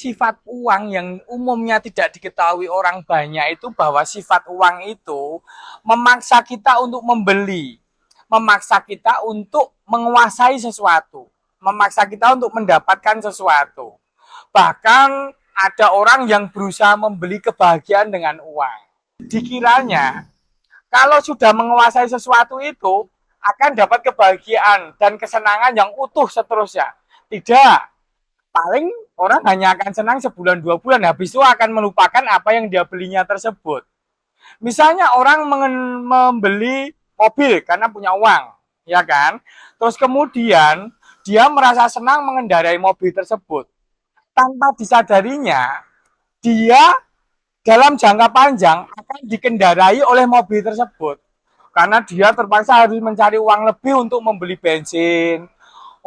sifat uang yang umumnya tidak diketahui orang banyak itu bahwa sifat uang itu memaksa kita untuk membeli, memaksa kita untuk menguasai sesuatu, memaksa kita untuk mendapatkan sesuatu. Bahkan ada orang yang berusaha membeli kebahagiaan dengan uang. Dikiranya kalau sudah menguasai sesuatu itu akan dapat kebahagiaan dan kesenangan yang utuh seterusnya. Tidak, paling orang hanya akan senang sebulan 2 bulan, habis itu akan melupakan apa yang dia belinya tersebut. Misalnya orang membeli mobil karena punya uang, ya kan? Terus kemudian dia merasa senang mengendarai mobil tersebut. Tanpa disadarinya, dia dalam jangka panjang akan dikendarai oleh mobil tersebut. Karena dia terpaksa harus mencari uang lebih untuk membeli bensin,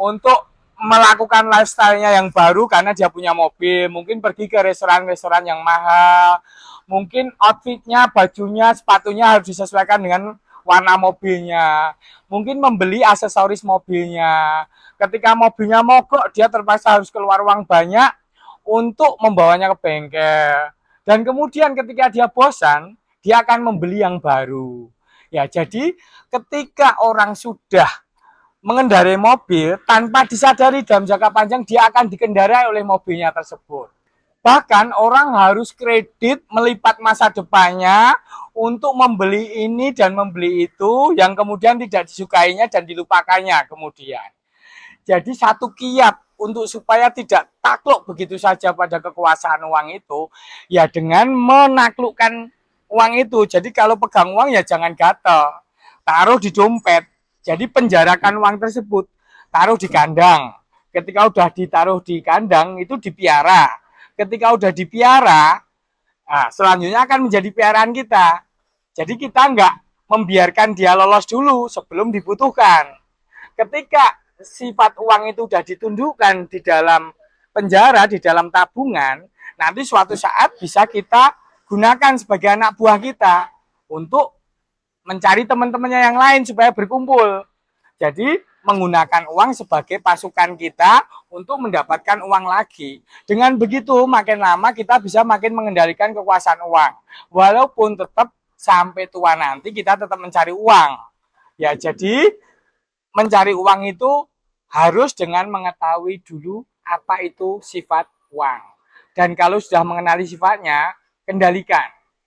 untuk melakukan lifestyle-nya yang baru karena dia punya mobil, mungkin pergi ke restoran-restoran yang mahal, mungkin outfitnya, bajunya, sepatunya harus disesuaikan dengan warna mobilnya, mungkin membeli aksesoris mobilnya. Ketika mobilnya mogok, dia terpaksa harus keluar uang banyak untuk membawanya ke bengkel. Dan kemudian ketika dia bosan, dia akan membeli yang baru. Ya, jadi ketika orang sudah mengendarai mobil tanpa disadari dalam jangka panjang dia akan dikendarai oleh mobilnya tersebut. Bahkan orang harus kredit melipat masa depannya untuk membeli ini dan membeli itu yang kemudian tidak disukainya dan dilupakannya kemudian. Jadi satu kiat untuk supaya tidak takluk begitu saja pada kekuasaan uang itu ya dengan menaklukkan uang itu. Jadi kalau pegang uang ya jangan gatel, taruh di dompet. Jadi penjarakan uang tersebut, taruh di kandang. Ketika udah ditaruh di kandang itu dipiara. Ketika udah dipiara, nah, selanjutnya akan menjadi piaraan kita. Jadi kita nggak membiarkan dia lolos dulu sebelum dibutuhkan. Ketika sifat uang itu udah ditundukkan di dalam penjara, di dalam tabungan, nanti suatu saat bisa kita gunakan sebagai anak buah kita untuk mencari teman-temannya yang lain supaya berkumpul. Jadi menggunakan uang sebagai pasukan kita untuk mendapatkan uang lagi. Dengan begitu makin lama kita bisa makin mengendalikan kekuasaan uang. Walaupun tetap sampai tua nanti kita tetap mencari uang. Ya, jadi mencari uang itu harus dengan mengetahui dulu apa itu sifat uang. Dan kalau sudah mengenali sifatnya, kendalikan.